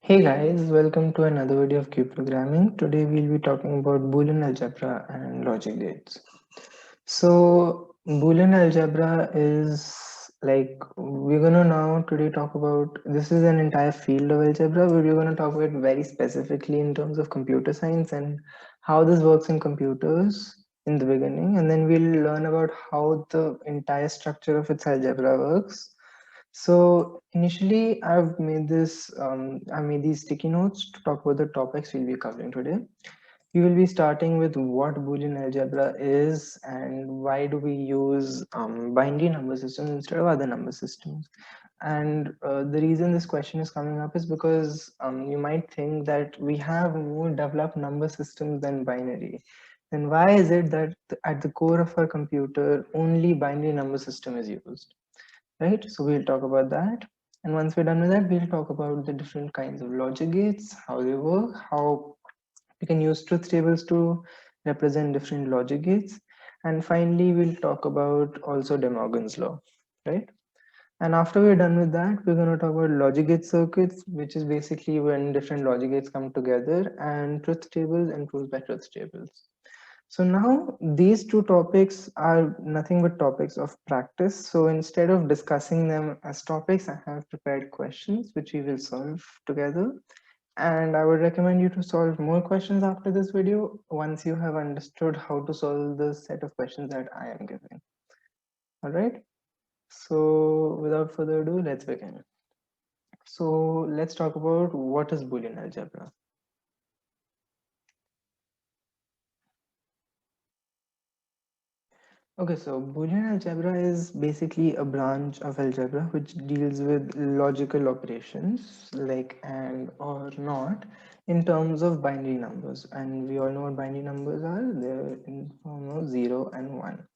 Hey guys, welcome to another video of Q programming. Today we'll be talking about Boolean algebra and logic gates. So Boolean algebra is like we're gonna now today talk about this is an entire field of algebra, but we're gonna talk about it very specifically in terms of computer science and how this works in computers in the beginning, and then we'll learn about how the entire structure of its algebra works. So initially I made these sticky notes to talk about the topics we'll be covering today. We will be starting with what Boolean algebra is and why do we use binary number systems instead of other number systems. And the reason this question is coming up is because you might think that we have more developed number systems than binary. Then why is it that at the core of our computer only binary number system is used? Right? So we'll talk about that. And once we're done with that, we'll talk about the different kinds of logic gates, how they work, how we can use truth tables to represent different logic gates. And finally, we'll talk about also De Morgan's law, right? And after we're done with that, we're going to talk about logic gate circuits, which is basically when different logic gates come together, and truth tables and proofs by truth tables. So now these two topics are nothing but topics of practice. So instead of discussing them as topics, I have prepared questions which we will solve together. And I would recommend you to solve more questions after this video once you have understood how to solve the set of questions that I am giving. All right. So without further ado, let's begin. So let's talk about what is Boolean algebra. Okay, so Boolean algebra is basically a branch of algebra which deals with logical operations like and or not in terms of binary numbers. And we all know what binary numbers are. They're in form of 0 and 1.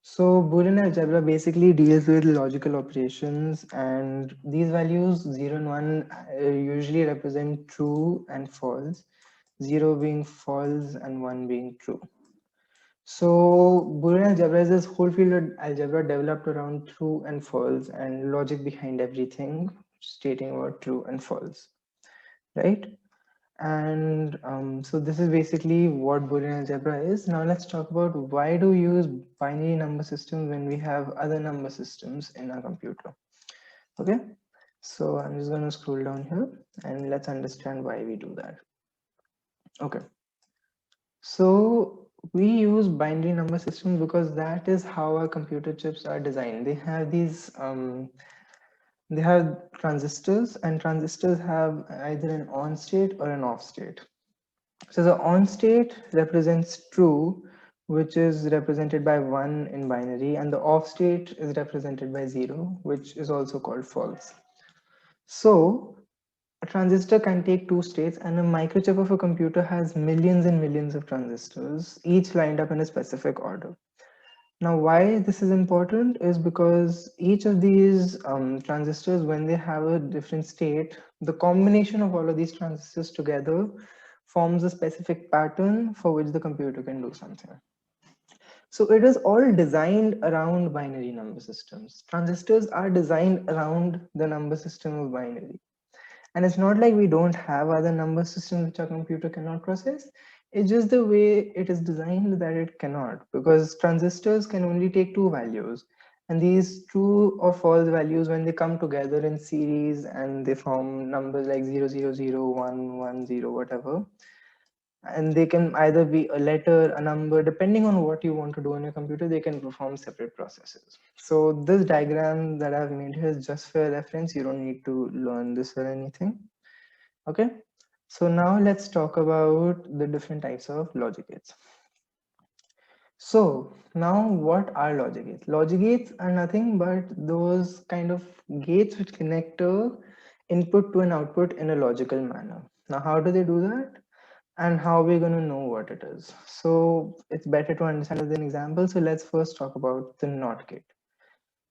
So Boolean algebra basically deals with logical operations, and these values 0 and 1 usually represent true and false, 0 being false and 1 being true. So Boolean algebra is this whole field of algebra developed around true and false and logic behind everything, stating what true and false, right? And so this is basically what Boolean algebra is. Now let's talk about why do we use binary number systems when we have other number systems in our computer. Okay, so I'm just going to scroll down here and let's understand why we do that. Okay, so we use binary number systems because that is how our computer chips are designed. They have transistors, and transistors have either an on state or an off state. So the on state represents true, which is represented by 1 in binary, and the off state is represented by 0, which is also called false. So a transistor can take two states, and a microchip of a computer has millions and millions of transistors, each lined up in a specific order. Now, why this is important is because each of these transistors, when they have a different state, the combination of all of these transistors together forms a specific pattern for which the computer can do something. So it is all designed around binary number systems. Transistors are designed around the number system of binary. And it's not like we don't have other number systems which our computer cannot process. It's just the way it is designed that it cannot, because transistors can only take two values. And these true or false values, when they come together in series and they form numbers like 0, 0, 0, 1, 1, 0, whatever, and they can either be a letter, a number, depending on what you want to do on your computer, they can perform separate processes. So this diagram that I've made here is just for reference. You don't need to learn this or anything. Okay, so now let's talk about the different types of logic gates. So now what are logic gates? Logic gates are nothing but those kind of gates which connect a input to an output in a logical manner. Now how do they do that? And how we're going to know what it is. So it's better to understand with an example. So let's first talk about the NOT gate.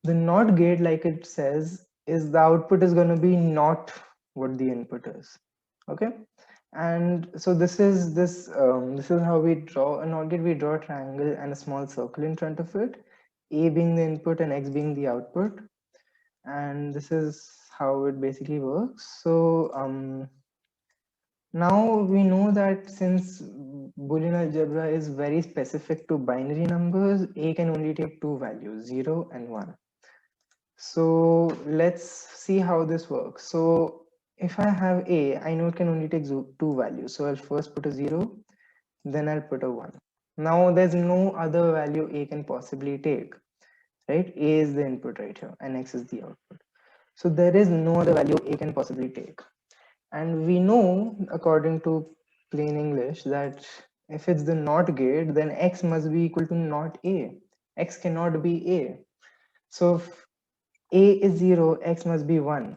The NOT gate, like it says, is the output is going to be not what the input is. Okay, and so this is how we draw a NOT gate. We draw a triangle and a small circle in front of it, A being the input and X being the output. And this is how it basically works. So now we know that since Boolean algebra is very specific to binary numbers, a can only take two values, 0 and 1. So let's see how this works. So if I have a, I know it can only take two values. So I'll first put a 0, then I'll put a 1. Now there's no other value a can possibly take, right? A is the input right here and x is the output. So there is no other value a can possibly take. And we know, according to plain English, that if it's the NOT gate, then x must be equal to not a. X cannot be a. So if a is 0, x must be 1.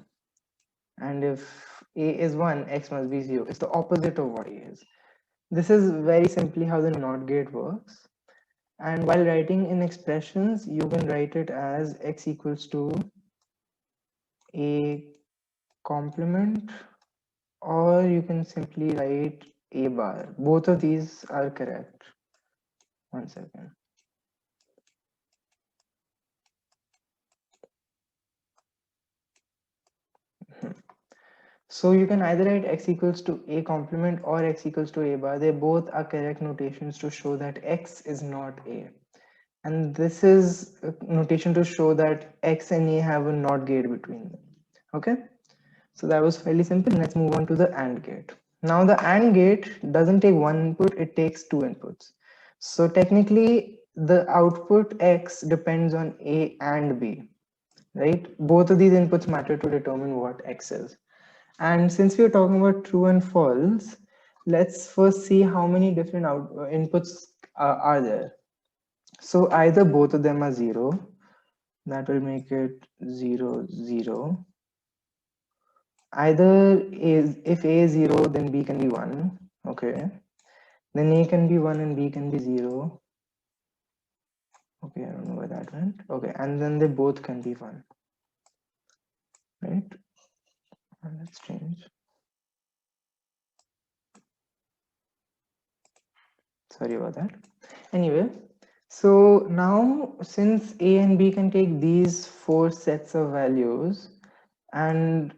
And if a is 1, x must be 0. It's the opposite of what a is. This is very simply how the NOT gate works. And while writing in expressions, you can write it as x equals to a complement, or you can simply write a bar. Both of these are correct. One second. So you can either write x equals to a complement or x equals to a bar. They both are correct notations to show that x is not a. And this is a notation to show that x and a have a NOT gate between them. Okay, so that was fairly simple. Let's move on to the AND gate. Now the AND gate doesn't take one input, it takes two inputs. So technically the output x depends on a and b, right? Both of these inputs matter to determine what x is. And since we are talking about true and false, let's first see how many different inputs are there. So either both of them are 0, that will make it 0, 0. Either if a is 0, then b can be 1. Okay. Then a can be 1 and b can be 0. Okay, I don't know where that went. Okay, and then they both can be 1. Right? And let's change. Sorry about that. Anyway, so now since a and b can take these four sets of values, and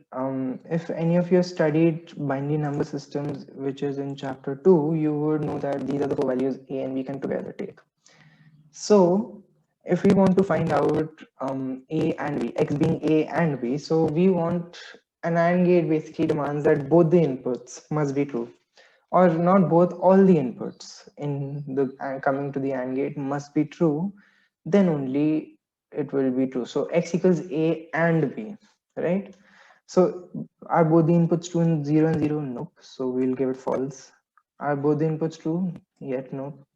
if any of you studied binary number systems, which is in chapter 2, you would know that these are the four values a and b can together take. So if we want to find out a and b, x being a and b, so we want an AND gate basically demands that both the inputs must be true, or not both, all the inputs in the coming to the AND gate must be true, then only it will be true. So x equals a and b, right? So are both the inputs true in 0 and 0? Nope. So we'll give it false. Are both the inputs true? Yet no.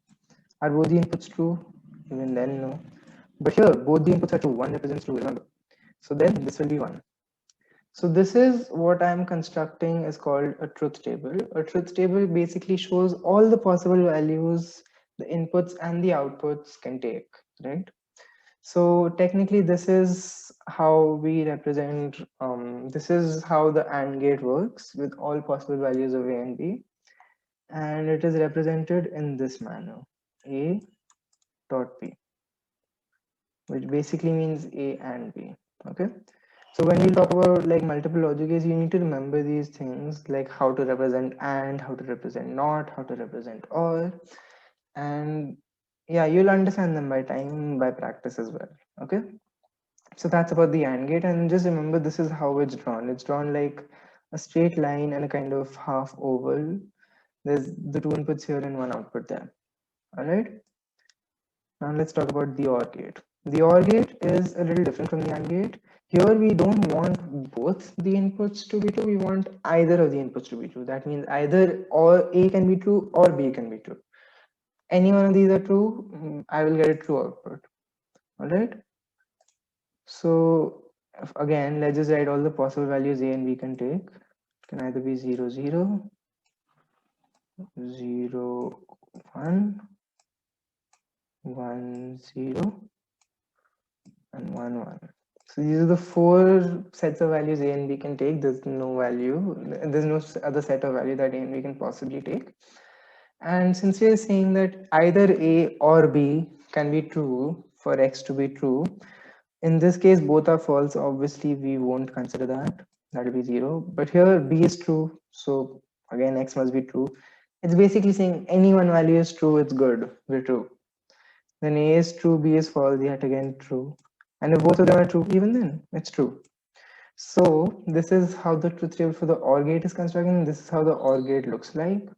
Are both the inputs true? Even then no. But here both the inputs are true. One represents true, remember. So then this will be 1. So this is what I'm constructing is called a truth table. A truth table basically shows all the possible values the inputs and the outputs can take, right? So technically this is how we represent, this is how the AND gate works with all possible values of A and B. And it is represented in this manner, A dot B, which basically means A and B, okay? So when we talk about like multiple logic gates, you need to remember these things like how to represent AND, how to represent NOT, how to represent OR, and yeah, you'll understand them by time, by practice as well, okay? So that's about the AND gate, and just remember this is how it's drawn. It's drawn like a straight line and a kind of half oval. There's the two inputs here and one output there. All right. Now let's talk about the OR gate. The OR gate is a little different from the AND gate. Here we don't want both the inputs to be true. We want either of the inputs to be true. That means either or A can be true or B can be true. Any one of these are true, I will get a true output. All right. So again, let's just write all the possible values A and B can take. It can either be 0, 0, 0, 1, 1, 0, and 1, 1. So these are the four sets of values A and B can take. There's no value, there's no other set of value that A and B can possibly take. And since we are saying that either A or B can be true for X to be true, In this case, both are false. Obviously, we won't consider that. That will be 0. But here, B is true. So again, X must be true. It's basically saying any one value is true, it's good, we're true. Then A is true, B is false, yet again true. And if both of them are true, even then, it's true. So this is how the truth table for the OR gate is constructed, and this is how the OR gate looks like.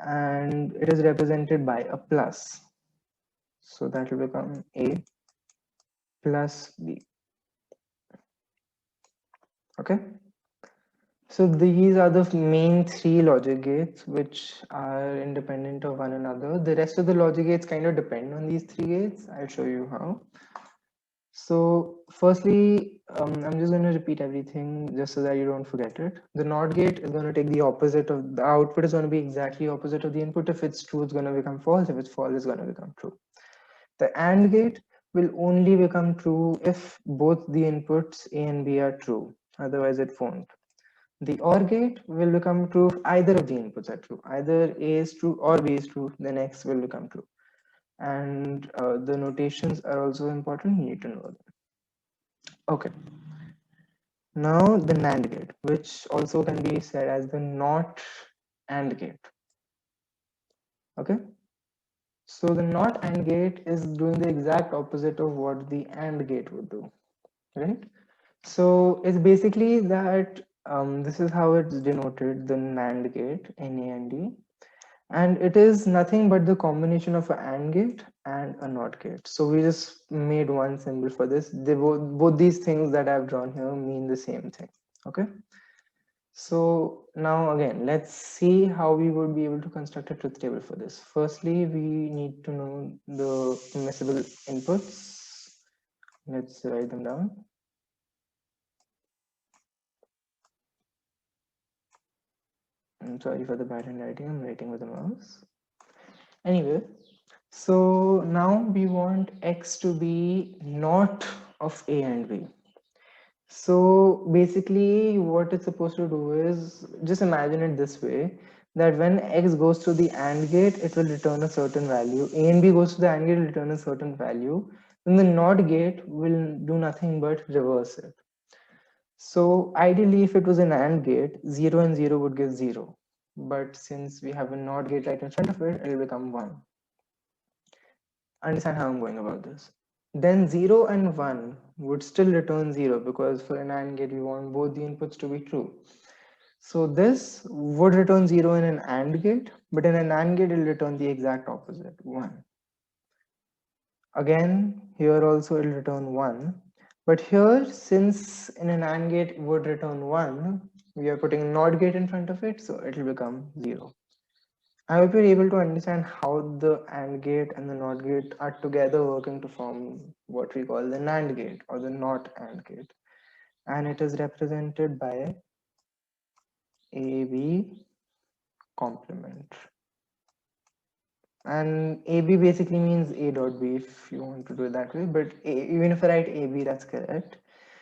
And it is represented by a plus. So that will become A plus B. Okay. So these are the main three logic gates which are independent of one another. The rest of the logic gates kind of depend on these three gates. I'll show you how. So firstly, I'm just going to repeat everything just so that you don't forget it. The NOT gate is going to take the opposite of the output is going to be exactly opposite of the input. If it's true, it's going to become false. If it's false, it's going to become true. The AND gate will only become true if both the inputs A and B are true. Otherwise, it won't. The OR gate will become true if either of the inputs are true. Either A is true or B is true, then X will become true. And the notations are also important. You need to know them. Okay. Now the NAND gate, which also can be said as the NOT AND gate. Okay. So the NOT AND gate is doing the exact opposite of what the AND gate would do, right? So it's basically that this is how it's denoted, the NAND gate, N-A-N-D. And it is nothing but the combination of an AND gate and a NOT gate. So we just made one symbol for this. They both these things that I've drawn here mean the same thing. Okay. So now again, let's see how we would be able to construct a truth table for this. Firstly, we need to know the immiscible inputs. Let's write them down. I'm sorry for the bad handwriting, I'm writing with a mouse. Anyway, so now we want X to be not of A and B. So basically what it's supposed to do is, just imagine it this way, that when X goes to the AND gate, it will return a certain value. A and B goes to the AND gate, it will return a certain value. Then the NOT gate will do nothing but reverse it. So ideally, if it was an AND gate, 0 and 0 would give 0. But since we have a NOT gate right in front of it, it will become 1. Understand how I'm going about this. Then 0 and 1 would still return 0 because for an AND gate, we want both the inputs to be true. So this would return 0 in an AND gate, but in an AND gate, it will return the exact opposite, 1. Again, here also it will return 1. But here, since in an AND gate would return 1, we are putting a NOT gate in front of it, so it will become 0. I hope you're able to understand how the AND gate and the NOT gate are together working to form what we call the NAND gate or the NOT AND gate. And it is represented by AB complement. And AB basically means A dot B if you want to do it that way, but even if I write AB, that's correct.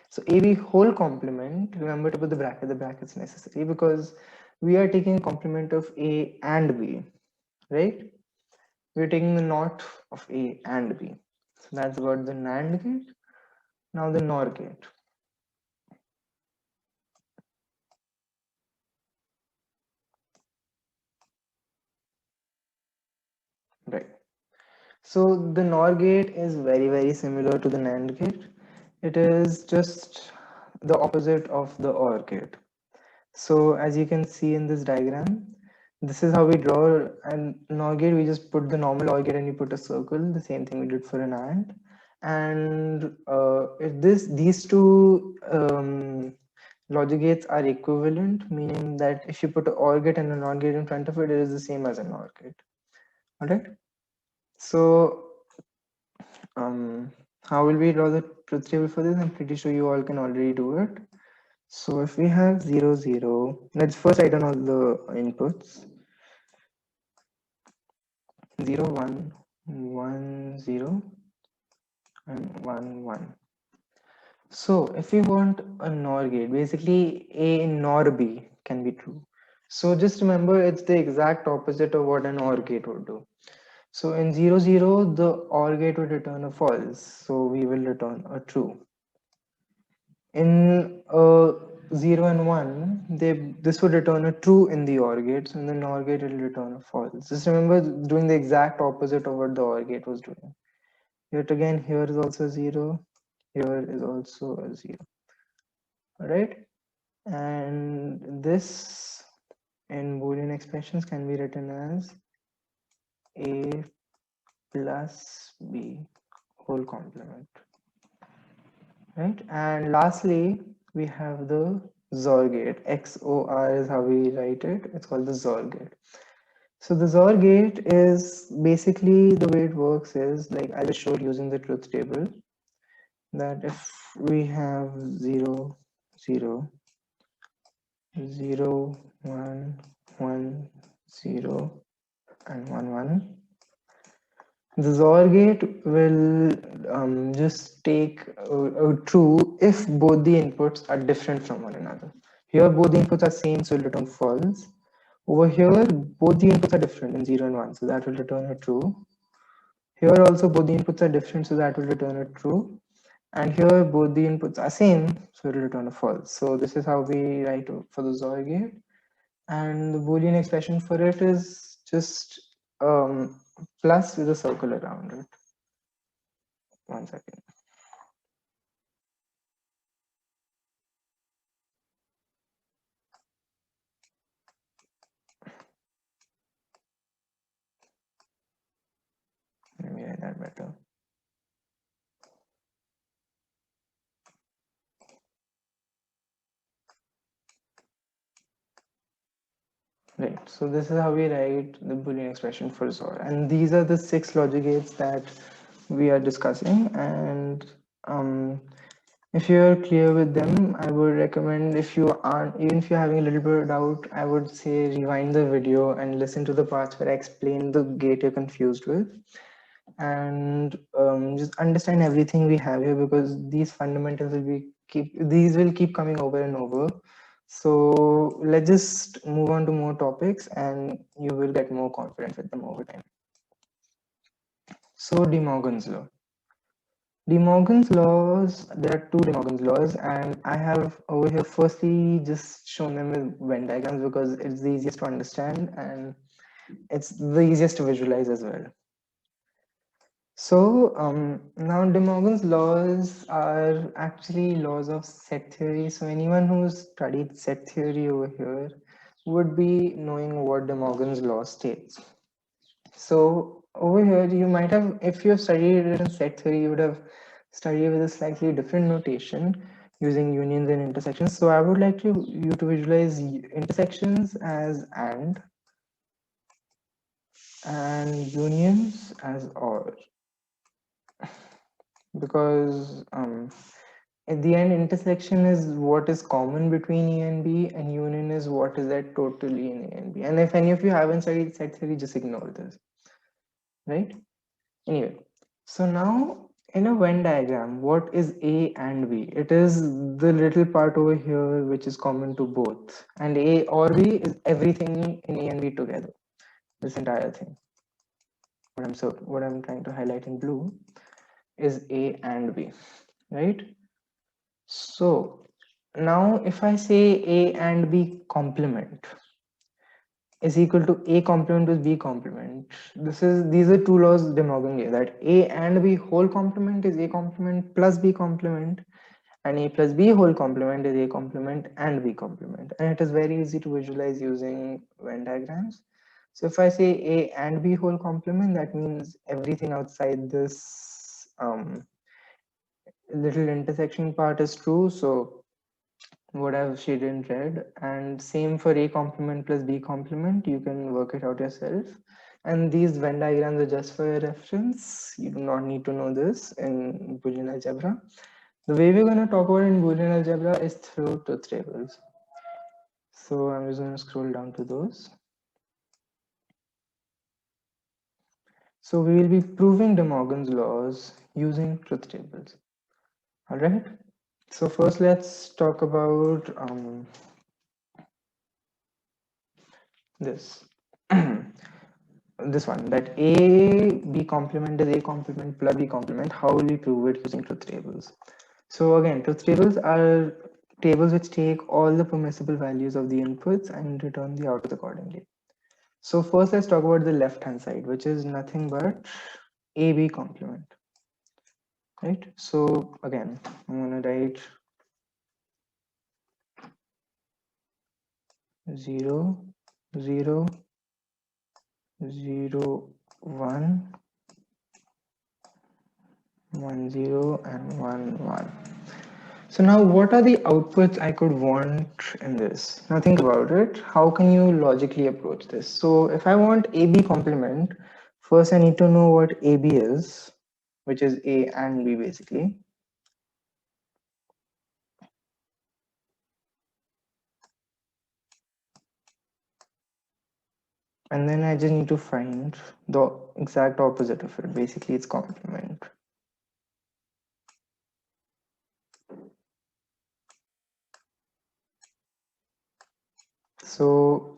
So AB whole complement, remember to put the bracket's necessary because we are taking a complement of A and B, right? We're taking the NOT of A and B. So that's about the NAND gate. Now the NOR gate. Right. So the NOR gate is very similar to the NAND gate. It is just the opposite of the OR gate. So as you can see in this diagram, this is how we draw an NOR gate. We just put the normal OR gate and we put a circle, the same thing we did for an AND. And if these two logic gates are equivalent, meaning that if you put an OR gate and a NOR gate in front of it, it is the same as a NOR gate. All right. So how will we draw the truth table for this? I'm pretty sure you all can already do it. So if we have 0, 0, let's first write down all the inputs. 0, 1, 1, 0, and 1, 1. So if we want a NOR gate, basically A NOR B can be true. So just remember, it's the exact opposite of what an OR gate would do. So in 0, 0, the OR gate would return a false. So we will return a true. In 0 and 1, this would return a true in the OR gate. So in the NOR gate, it will return a false. Just remember doing the exact opposite of what the OR gate was doing. Yet again, here is also 0. Here is also a 0. All right. And this in Boolean expressions can be written as A plus B whole complement, right? And lastly, we have the XOR gate. XOR is how we write it. It's called the XOR gate. So the XOR gate is basically, the way it works is like I just showed using the truth table, that if we have 0, 0, 0, 1, 1, 0, and 1, 1. The XOR gate will just take true if both the inputs are different from one another. Here both the inputs are same, so it will return false. Over here both the inputs are different in 0 and 1, so that will return a true. Here also both the inputs are different, so that will return a true. And here both the inputs are same, so it will return a false. So this is how we write for the XOR gate. And the Boolean expression for it is just plus with a circle around it. 1 second. Let me write that better. Right, so this is how we write the Boolean expression for XOR. And these are the 6 logic gates that we are discussing. And if you're clear with them, I would recommend, if you aren't, even if you're having a little bit of doubt, I would say rewind the video and listen to the parts where I explain the gate you're confused with. And just understand everything we have here, because these fundamentals will keep coming over and over. So let's just move on to more topics and you will get more confident with them over time. So De Morgan's law. De Morgan's laws, there are 2 De Morgan's laws, and I have over here firstly just shown them with Venn diagrams because it's the easiest to understand and it's the easiest to visualize as well. So now De Morgan's laws are actually laws of set theory. So anyone who's studied set theory over here would be knowing what De Morgan's law states. So over here you might have, if you have studied it in set theory, you would have studied with a slightly different notation using unions and intersections. So I would like you to visualize intersections as and unions as or. Because at the end, intersection is what is common between A and B, and union is what is that totally in A and B. And if any of you haven't studied set theory, just ignore this, right? Anyway, so now in a Venn diagram, what is A and B? It is the little part over here which is common to both, and A or B is everything in A and B together, this entire thing. What I'm trying to highlight in blue is A and B, right? So now if I say A and B complement is equal to A complement plus B complement, these are 2 laws De Morgan gave, that A and B whole complement is A complement plus B complement, and A plus B whole complement is A complement and B complement. And it is very easy to visualize using Venn diagrams. So if I say A and B whole complement, that means everything outside this little intersection part is true. So what I've shaded in red, and same for A complement plus B complement, you can work it out yourself. And these Venn diagrams are just for your reference. You do not need to know this in Boolean algebra. The way we're going to talk about in Boolean algebra is through truth tables. So I'm just going to scroll down to those. So we will be proving De Morgan's laws using truth tables. All right. So first let's talk about this. this one, that A B complement is A complement plus B complement. How will we prove it using truth tables? So again, truth tables are tables which take all the permissible values of the inputs and return the outputs accordingly. So first let's talk about the left hand side, which is nothing but AB complement, right? So again, I'm gonna write 0, 0, 0, 1, 1, 0, and 1, 1. So now what are the outputs I could want in this? Now think about it. How can you logically approach this? So if I want AB complement, first I need to know what AB is, which is A and B basically. And then I just need to find the exact opposite of it. Basically it's complement. So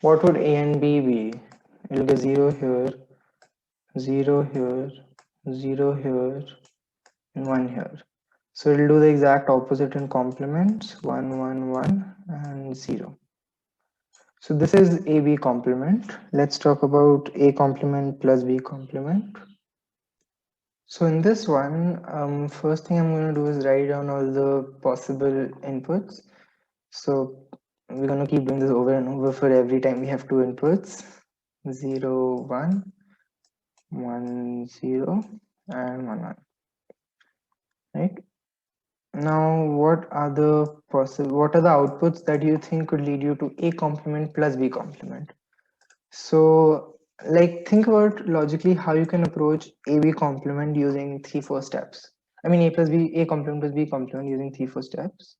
what would A and B be? It'll be 0 here, 0 here, 0 here, and 1 here. So it'll do the exact opposite in complements, 1, 1, 1, and 0. So this is AB complement. Let's talk about A complement plus B complement. So in this one, first thing I'm going to do is write down all the possible inputs. So we're going to keep doing this over and over for every time we have two inputs, 0, 1, 1, 0, and 1, 1, right? Now, what are the outputs that you think could lead you to A complement plus B complement? So, like, think about logically how you can approach AB complement using 3-4 steps. I mean, A complement plus B complement using 3-4 steps.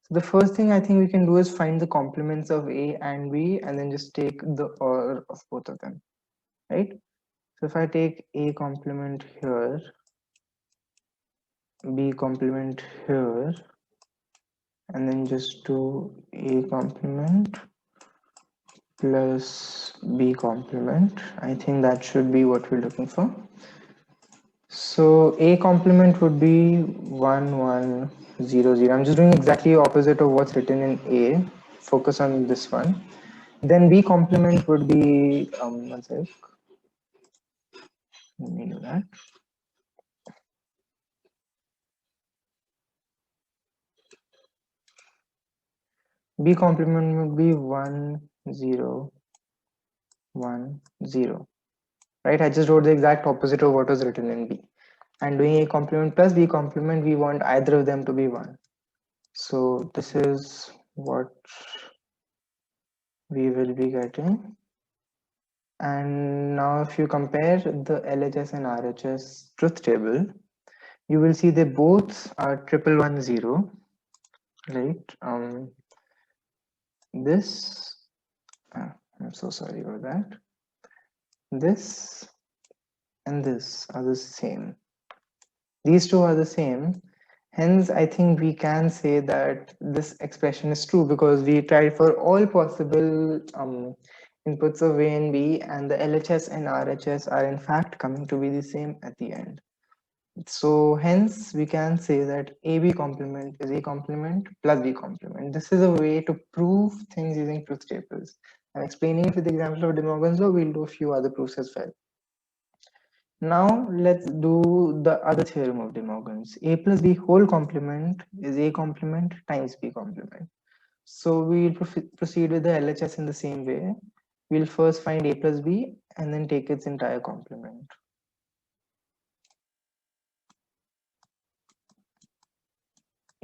So the first thing I think we can do is find the complements of A and B and then just take the OR of both of them, right? So if I take A complement here, B complement here, and then just do A complement plus B complement. I think that should be what we're looking for. So A complement would be 1, 1, 0, 0. I'm just doing exactly opposite of what's written in A. Focus on this one. Then B complement would be, one sec. Let me do that. B complement would be 1, 0, 1, 0. Right? I just wrote the exact opposite of what was written in B. And doing A complement plus B complement, we want either of them to be 1. So this is what we will be getting. And now if you compare the LHS and RHS truth table, you will see they both are 1110, right? This, I'm so sorry about that. This and this are the same. These two are the same. Hence, I think we can say that this expression is true because we tried for all possible inputs of A and B, and the LHS and RHS are in fact coming to be the same at the end. So hence, we can say that AB complement is A complement plus B complement. This is a way to prove things using truth tables. I'm explaining it with the example of De Morgan's law. We'll do a few other proofs as well. Now let's do the other theorem of De Morgan's. A plus B whole complement is A complement times B complement. So we'll proceed with the LHS in the same way. We'll first find A plus B and then take its entire complement.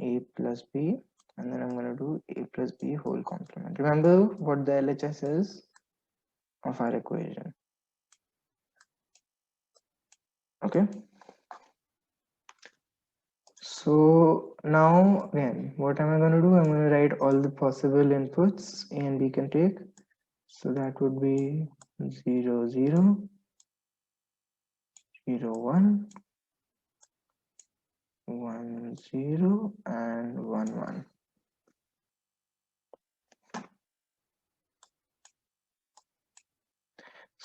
A plus B, and then I'm going to do A plus B whole complement. Remember what the LHS is of our equation. Okay. So now again, what am I going to do? I'm going to write all the possible inputs A and B can take. So that would be 0, 0, 0, 1, 1, 0, and 1, 1.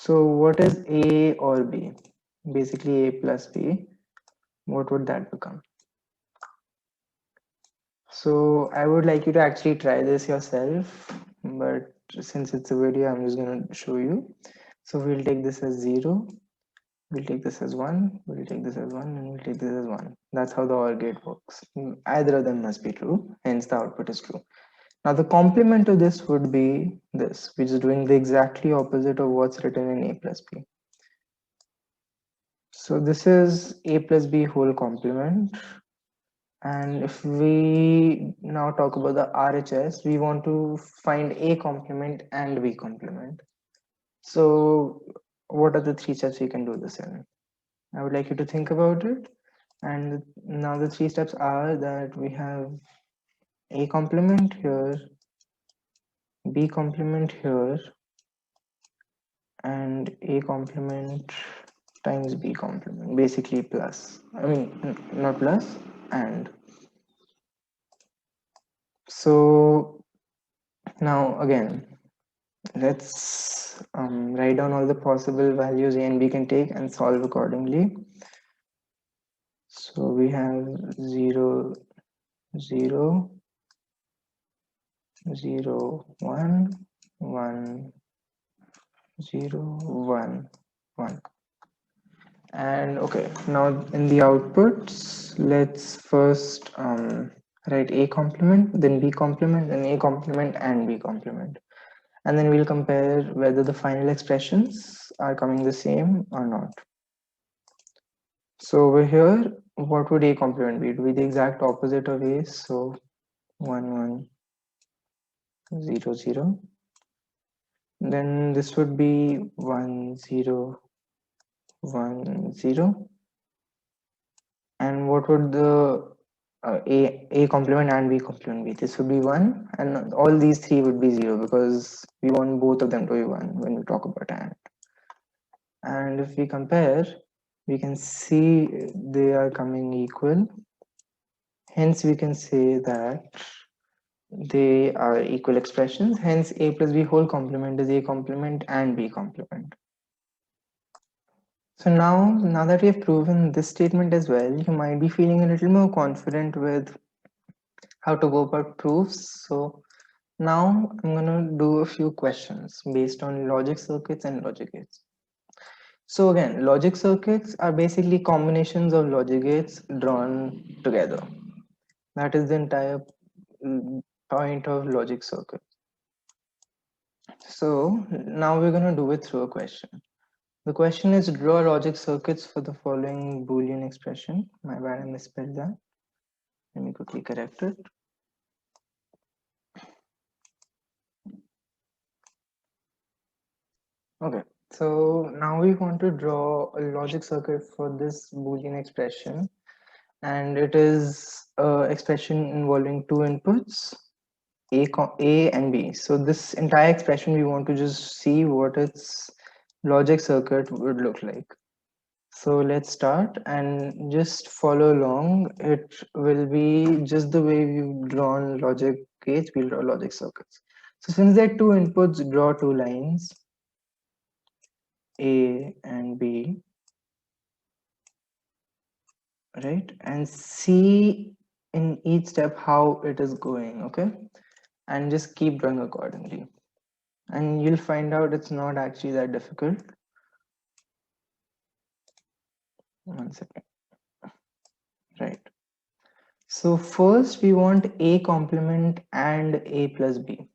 So what is A or B? Basically A plus B. What would that become? So I would like you to actually try this yourself, but since it's a video, I'm just going to show you. So we'll take this as 0, we'll take this as 1, we'll take this as 1, and we'll take this as 1. That's how the OR gate works. Either of them must be true, hence the output is true. Now the complement of this would be this, which is doing the exactly opposite of what's written in A plus B. So this is A plus B whole complement. And if we now talk about the RHS, we want to find A complement and B complement. So what are the 3 steps we can do this in? I would like you to think about it. And now the 3 steps are that we have A complement here, B complement here, and A complement times B complement, basically plus. I mean, not plus, and. So now again, let's write down all the possible values A and B can take and solve accordingly. So we have 0, 0, 0, 1, 1, 0, 1, 1. And okay, now in the outputs, let's first write A complement, then B complement, then A complement and B complement. And then we'll compare whether the final expressions are coming the same or not. So over here, what would A complement be? It would be the exact opposite of A. So 1, 1, 0, 0. Then this would be 1, 0, 1, 0. And what would the A complement and B complement be? This would be 1, and all these 3 would be 0 because we want both of them to be 1 when we talk about AND. And if we compare, we can see they are coming equal. Hence, we can say that they are equal expressions. Hence, A plus B whole complement is A complement and B complement. So now that we have proven this statement as well, you might be feeling a little more confident with how to go about proofs. So now I'm going to do a few questions based on logic circuits and logic gates. So again, logic circuits are basically combinations of logic gates drawn together. That is the entire point of logic circuit. So now we're going to do it through a question. The question is draw logic circuits for the following Boolean expression. My bad, I misspelled that. Let me quickly correct it. Okay, so now we want to draw a logic circuit for this Boolean expression, and it is an expression involving 2 inputs, A and B. So this entire expression, we want to just see what its logic circuit would look like. So let's start and just follow along. It will be just the way we've drawn logic gates, we'll draw logic circuits. So since there are 2 inputs, draw 2 lines, A and B, right? And see in each step how it is going, okay? And just keep drawing accordingly. And you'll find out it's not actually that difficult. 1 second. Right. So first we want A complement and A plus B.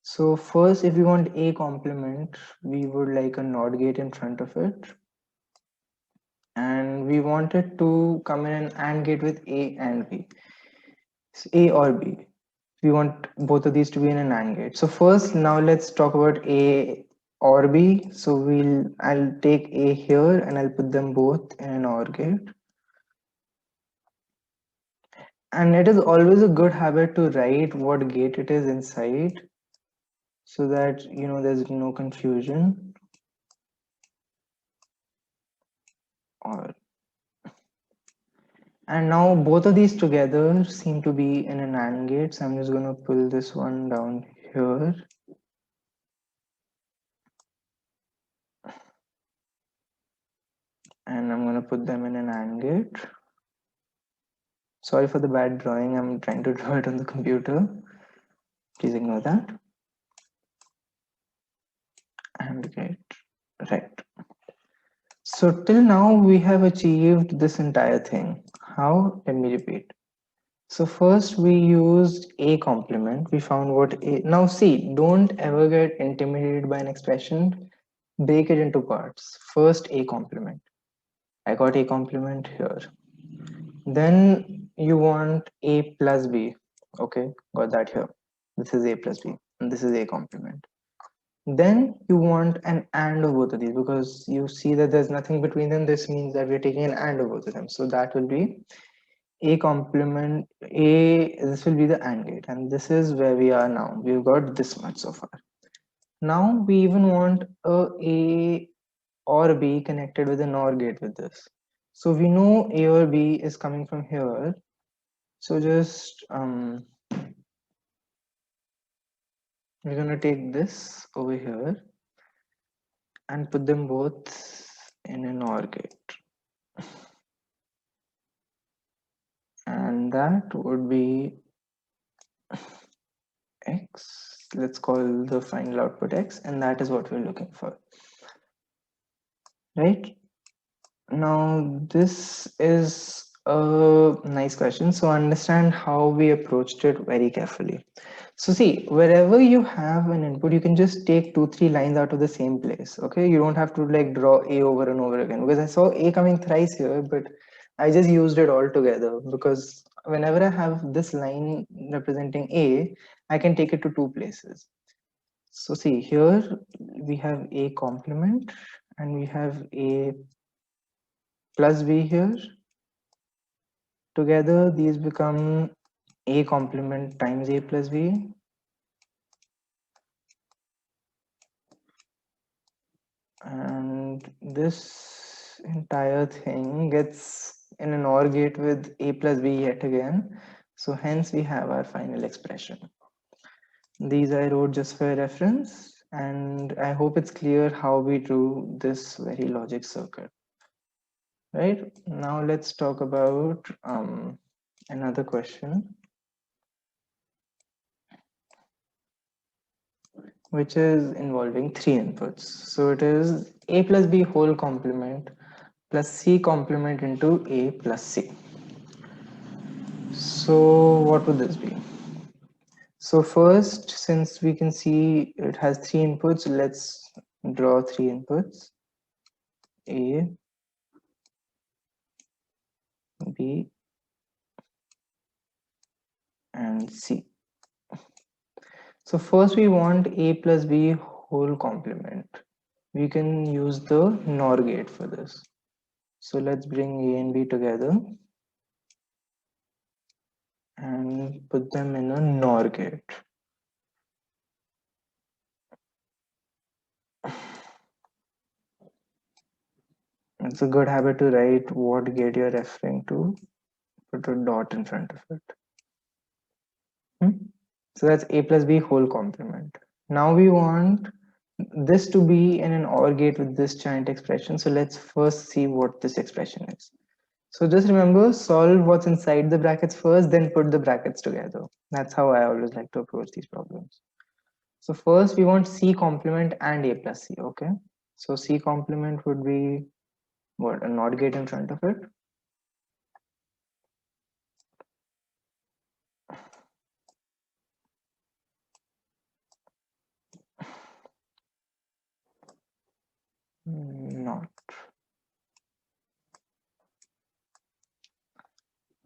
So first, if we want A complement, we would like a NOT gate in front of it. And we want it to come in an AND gate with A and B. So A or B. We want both of these to be in an AND gate. So first, now let's talk about A or B. So I'll take A here and I'll put them both in an OR gate. And it is always a good habit to write what gate it is inside so that there's no confusion. Or and now both of these together seem to be in an AND gate. So I'm just going to pull this one down here. and I'm going to put them in an AND gate. Sorry for the bad drawing, I'm trying to draw it on the computer. Please ignore that. AND gate, right. So till now we have achieved this entire thing. How? Let me repeat. So first we used a complement. We found what a. Now see, don't ever get intimidated by an expression. Break it into parts. First a complement. I got a complement here. Then you want a plus b. Okay, got that here. This is a plus b, and this is a complement. Then you want an and of both of these because you see that there's nothing between them. This means that we're taking an and of both of them. So that will be a complement a. This will be the and gate, and this is where we are now. We've got this much so far. Now we even want a or b connected with an or gate with this. So we know a or b is coming from here. So just we're gonna take this over here and put them both in an OR gate, and that would be x. Let's call the final output x, and that is what we're looking for, right? Now this is a nice question, so understand how we approached it very carefully. So see, wherever you have an input, you can just take 2-3 lines out of the same place. Okay, you don't have to like draw a over and over again, because I saw a coming thrice here, but I just used it all together because whenever I have this line representing a, I can take it to 2 places. So see, here we have a complement and we have a plus b here. Together these become a complement times a plus b, and this entire thing gets in an OR gate with a plus b yet again. So hence we have our final expression. These I wrote just for reference, and I hope it's clear how we drew this very logic circuit. Right, now let's talk about another question, which is involving 3 inputs. So it is a plus b whole complement plus c complement into a plus c. So what would this be? So first, since we can see it has 3 inputs, let's draw 3 inputs, a, b, and c. So first we want a plus b whole complement. We can use the NOR gate for this. So let's bring a and b together and put them in a NOR gate. It's a good habit to write what gate you're referring to, put a dot in front of it. So that's a plus b whole complement. Now we want this to be in an OR gate with this giant expression. So let's first see what this expression is. So just remember, solve what's inside the brackets first, then put the brackets together. That's how I always like to approach these problems. So first we want c complement and a plus c, okay? So c complement would be what, a NOT gate in front of it. Not.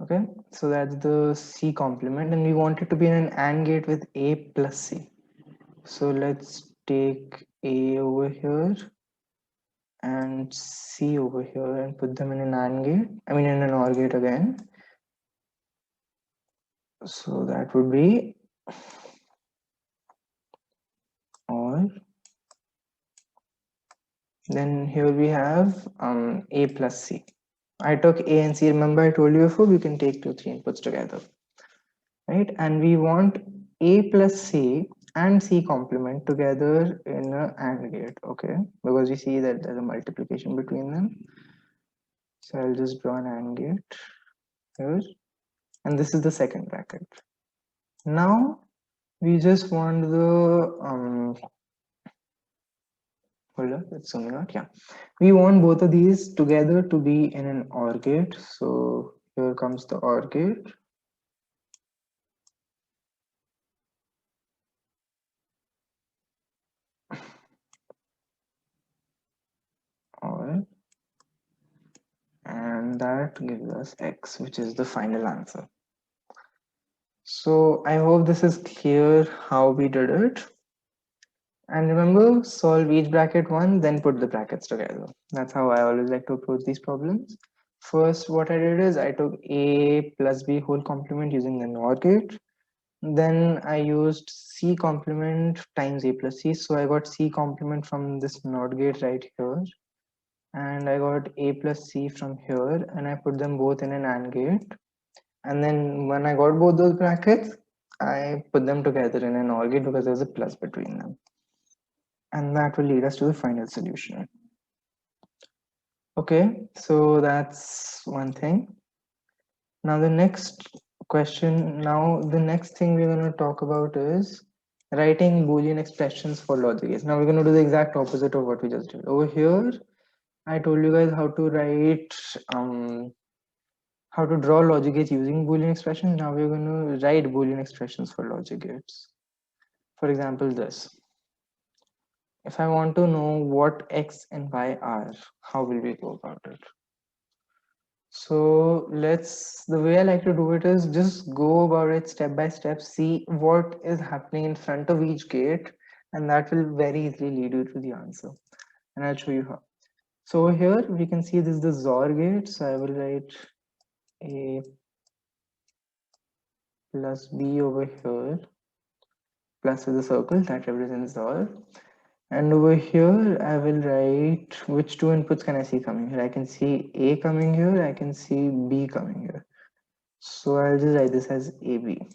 Okay, so that's the c complement, and we want it to be in an AND gate with a plus c. So let's take a over here and c over here and put them in an AND gate, in an OR gate again. So that would be OR. Then here we have a plus c. I took a and c. Remember I told you before, we can take 2-3 inputs together, right? And we want a plus c and c complement together in an AND gate, okay? Because we see that there's a multiplication between them. So I'll just draw an AND gate here, and this is the second bracket. Now we just want the hold up, it's zooming out. Yeah, we want both of these together to be in an OR gate. So here comes the OR gate. OR, and that gives us X, which is the final answer. So I hope this is clear how we did it. And remember, solve each bracket one, then put the brackets together. That's how I always like to approach these problems. First, what I did is I took a plus b whole complement using the NOR gate. Then I used c complement times a plus c. So I got c complement from this NOR gate right here. And I got a plus c from here. And I put them both in an AND gate. And then when I got both those brackets, I put them together in an OR gate because there's a plus between them. And that will lead us to the final solution. Okay, so that's one thing. Now the next the next thing we're going to talk about is writing Boolean expressions for logic gates. Now we're going to do the exact opposite of what we just did. Over here, I told you guys how to write, how to draw logic gates using Boolean expressions. Now we're going to write Boolean expressions for logic gates. For example, this. If I want to know what x and y are, how will we go about it? So the way I like to do it is just go about it step by step, see what is happening in front of each gate, and that will very easily lead you to the answer. And I'll show you how. So over here, we can see this is the XOR gate. So I will write a plus b over here. Plus is a circle that represents XOR. And over here, I will write which two inputs can I see coming here. I can see A coming here, I can see B coming here. So I'll just write this as AB.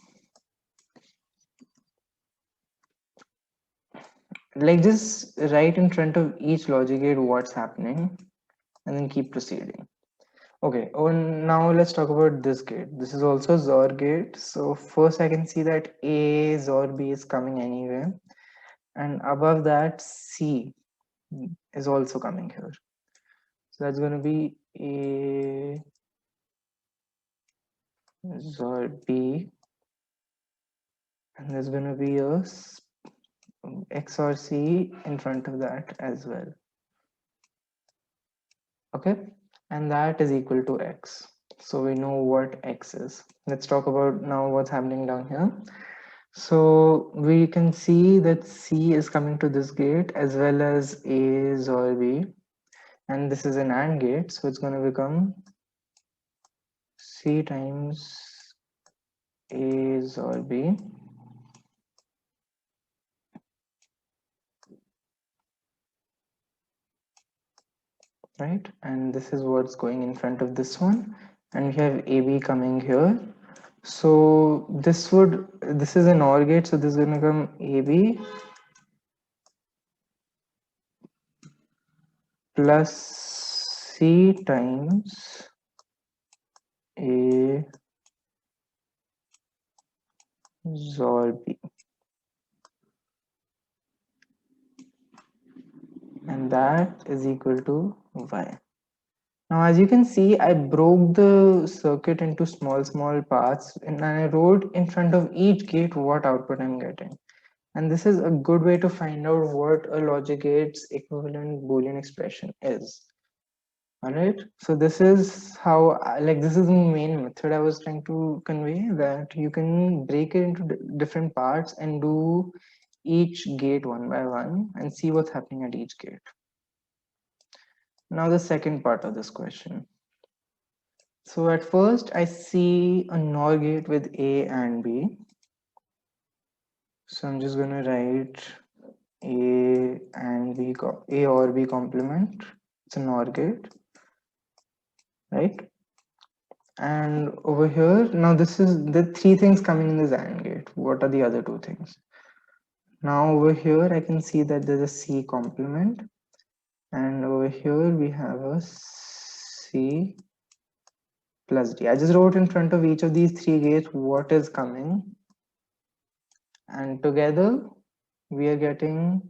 Like just write in front of each logic gate what's happening and then keep proceeding. Okay, now let's talk about this gate. This is also XOR gate. So first I can see that A XOR B is coming anyway. And above that, C is also coming here. So that's going to be A XOR B, and there's going to be a XOR C in front of that as well. Okay, and that is equal to X. So we know what X is. Let's talk about now what's happening down here. So we can see that C is coming to this gate as well as A XOR B, and this is an AND gate, so it's going to become C times A XOR B. Right, and this is what's going in front of this one, and we have AB coming here. So this is an OR gate, so this is going to become AB plus C times A XOR B, and that is equal to Y. Now as you can see, I broke the circuit into small parts, and I wrote in front of each gate what output I'm getting. And this is a good way to find out what a logic gate's equivalent Boolean expression is. Alright, so this is how, this is the main method I was trying to convey, that you can break it into different parts and do each gate one by one and see what's happening at each gate. Now the second part of this question. So at first I see a NOR gate with A and B. So I'm just going to write A and B, A or B complement. It's an OR gate, right? And over here, now this is the three things coming in this AND gate. What are the other two things? Now over here, I can see that there's a C complement, and over here we have a C plus D. I just wrote in front of each of these three gates what is coming, and together we are getting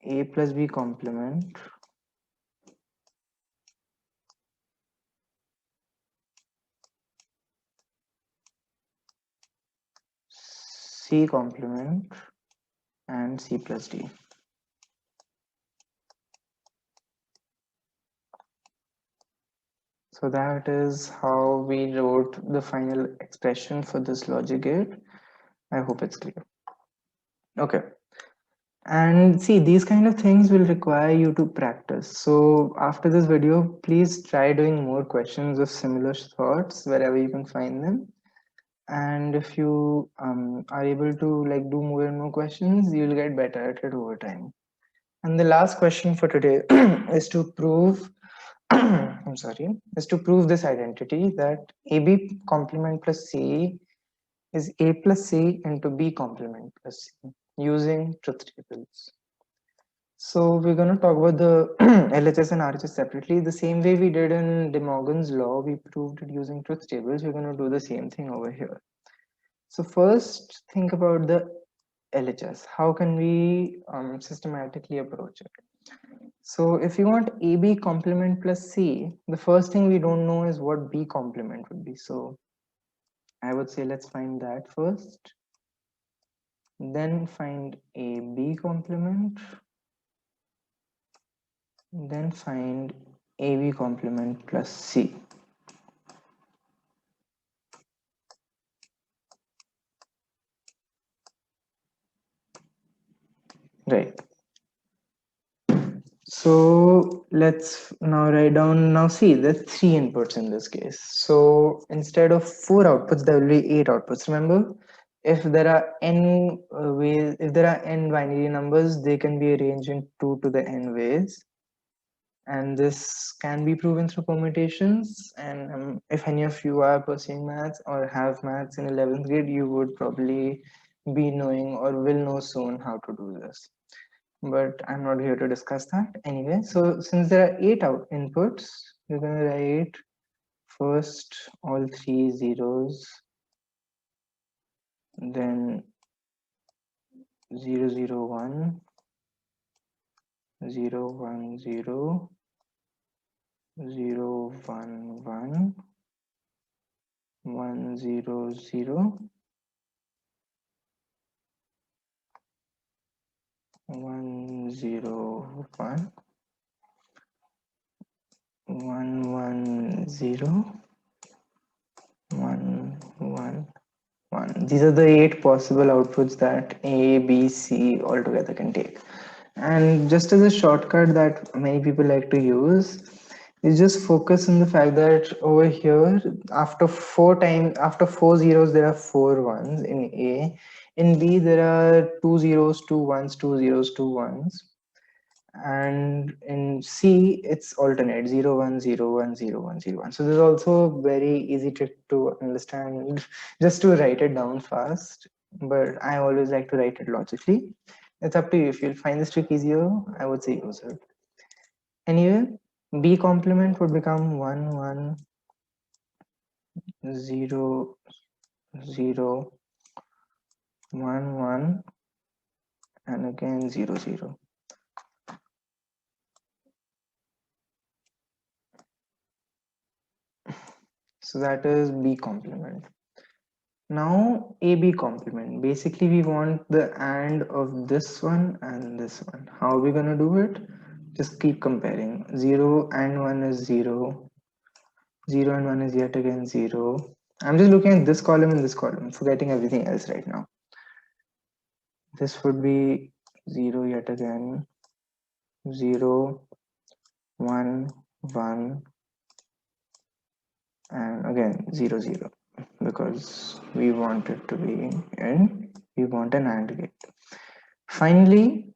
A plus B complement C complement and C plus D. So that is how we wrote the final expression for this logic gate. I hope it's clear. Okay. And see, these kind of things will require you to practice. So after this video, please try doing more questions of similar thoughts wherever you can find them. And if you are able to like do more and more questions, you'll get better at it over time. And the last question for today is to prove I'm sorry, is to prove this identity that AB complement plus C is A plus C into B complement plus C using truth tables. So we're going to talk about the LHS and RHS separately. The same way we did in De Morgan's law, we proved it using truth tables. We're going to do the same thing over here. So first, think about the LHS. How can we systematically approach it? So if you want AB complement plus C, the first thing we don't know is what B complement would be. So I would say let's find that first. Then find AB complement. Then find AB complement plus C. Right. So let's now write down, now see, there's 3 inputs in this case. So instead of 4 outputs, there will be 8 outputs. Remember, if there are n ways, if there are n binary numbers, they can be arranged in 2 to the n ways. And this can be proven through permutations. And if any of you are pursuing maths or have maths in 11th grade, you would probably be knowing or will know soon how to do this. But I'm not here to discuss that anyway. So since there are 8 inputs, we're going to write first all 3 zeros, then 0, 0, 1, 0, 1, 0, 0, 1, 1, 1, 0, 0, 1, 0, 1, 1, 1, 0, 1, 1, 1. These are the 8 possible outputs that A, B, C altogether can take. And just as a shortcut that many people like to use is just focus on the fact that over here after 4 zeros there are 4 ones in A. In B there are 2 zeros, 2 ones, 2 zeros, 2 ones. And in C it's alternate 0 1 0 1 0 1 0 1. So there's also a very easy trick to understand just to write it down fast, but I always like to write it logically. It's up to you. If you'll find this trick easier, I would say use it. Anyway, B complement would become 1 1 0 0 1 1 and again 0 0. So that is B complement. Now AB complement. Basically we want the AND of this one and this one. How are we gonna do it? Just keep comparing. 0 and 1 is 0. 0 and 1 is yet again 0. I'm just looking at this column and this column, forgetting everything else right now. This would be 0 yet again. 0, 1, 1, and again 0, 0. Because we want it to be in, we want an AND gate. Finally,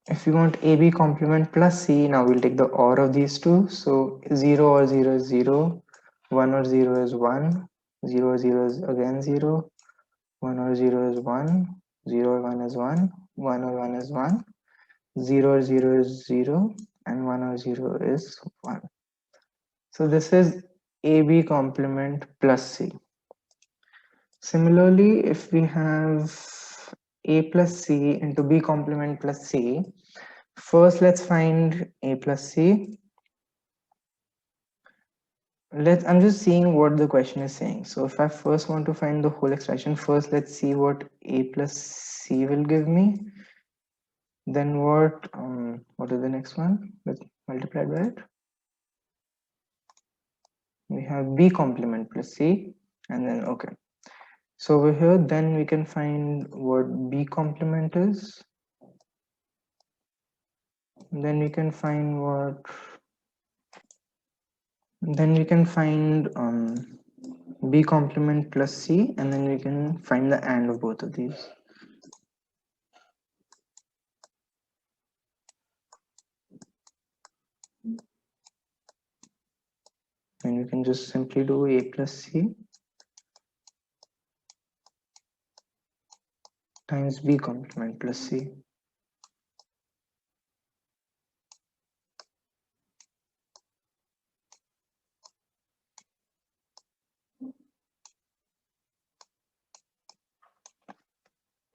if we want AB complement plus C, now we'll take the OR of these two. So 0 or 0 is 0, 1 or 0 is 1, 0 or 0 is again 0, 1 or 0 is 1, 0 or 1 is 1, 1 or 1 is 1, 0 or 0 is 0, and 1 or 0 is 1. So this is AB complement plus C. Similarly, if we have A plus C into B complement plus C, first let's find A plus C. I'm just seeing what the question is saying. So if I first want to find the whole expression, first let's see what A plus C will give me. Then what is the next one? Let's multiply by it. We have B complement plus C, and then okay. So over here, then we can find what B complement is. Then we can find B complement plus C, and then we can find the AND of both of these. And we can just simply do A plus C times B complement plus C.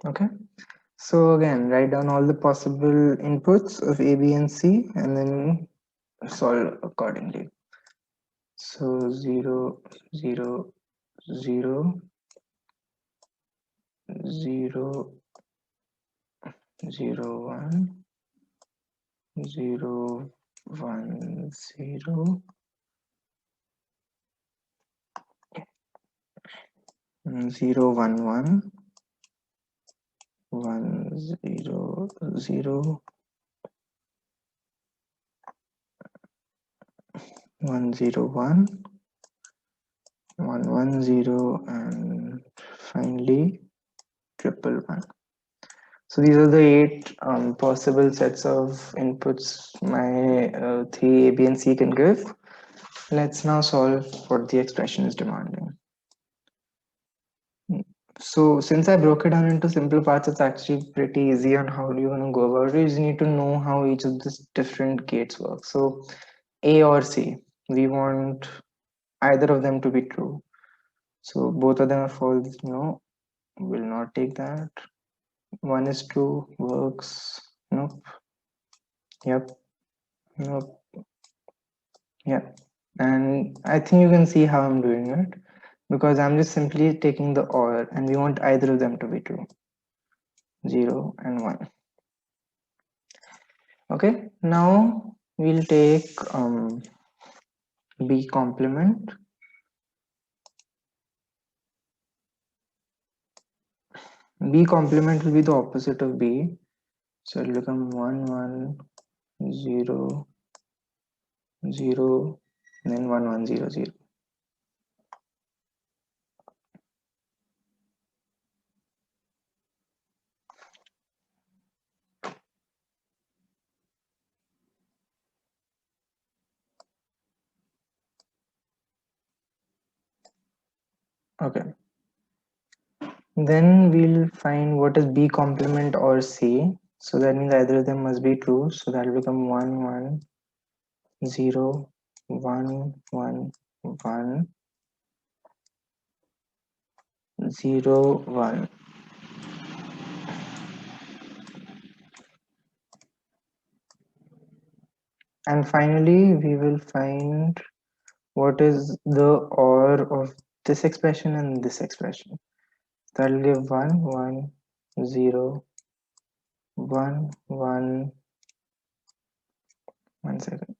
Okay. So again, write down all the possible inputs of A, B, and C, and then solve accordingly. So 0, 0, 0, 0, 0, 1, 0, 1, 0, 0, 1, 1, 1, 0, 0, 1, 0, 1, 1, 1, 0, and finally triple 1. So these are the 8 possible sets of inputs my 3 A, B, and C can give. Let's now solve what the expression is demanding. So since I broke it down into simple parts, it's actually pretty easy on how do you want to go about it. You just need to know how each of these different gates work. So A or C, we want either of them to be true. So both of them are false. No, will not take that. One is true, works. Nope. Yep. Nope. Yep. And I think you can see how I'm doing it, because I'm just simply taking the OR and we want either of them to be true. 0 and 1. Okay, now we'll take B complement. B complement will be the opposite of B. So it'll become 1, 1, 0, 0, and then 1, 1, 0, 0. Okay. Then we'll find what is B complement or C. So that means either of them must be true. So that will become 1, 1, 0, 1, 1, 1, 0, 1. And finally, we will find what is the OR of this expression and this expression. That will give 1, 1, 0, 1, 1, 1 second.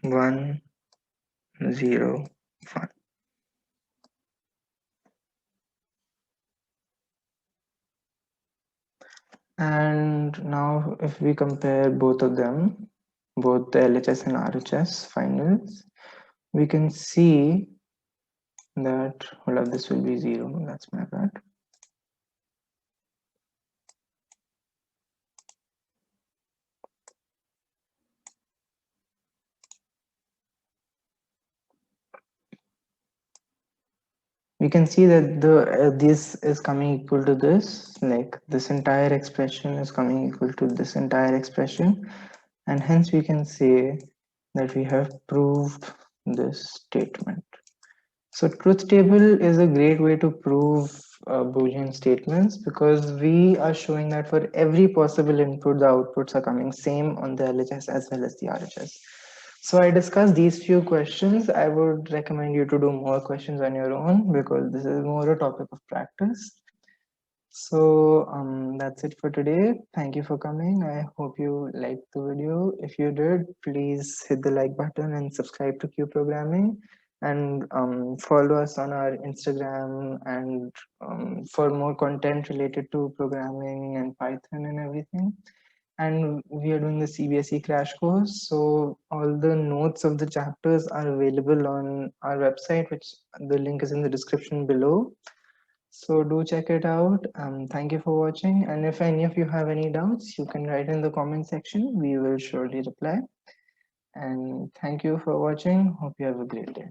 1, 0, 1. And now if we compare both of them, both the LHS and RHS finals, we can see that, hold up, this will be 0, that's my bad. we can see that the this is coming equal to this, like this entire expression is coming equal to this entire expression, and hence we can say that we have proved this statement. So truth table is a great way to prove Boolean statements, because we are showing that for every possible input, the outputs are coming same on the LHS as well as the RHS. So I discussed these few questions. I would recommend you to do more questions on your own, because this is more a topic of practice. So that's it for today. Thank you for coming. I hope you liked the video. If you did, please hit the like button and subscribe to Q Programming, and follow us on our Instagram, and for more content related to programming and Python and everything. And we are doing the CBSE crash course, so all the notes of the chapters are available on our website, which the link is in the description below. So do check it out. Thank you for watching. And if any of you have any doubts, you can write in the comment section. We will surely reply. And thank you for watching. Hope you have a great day.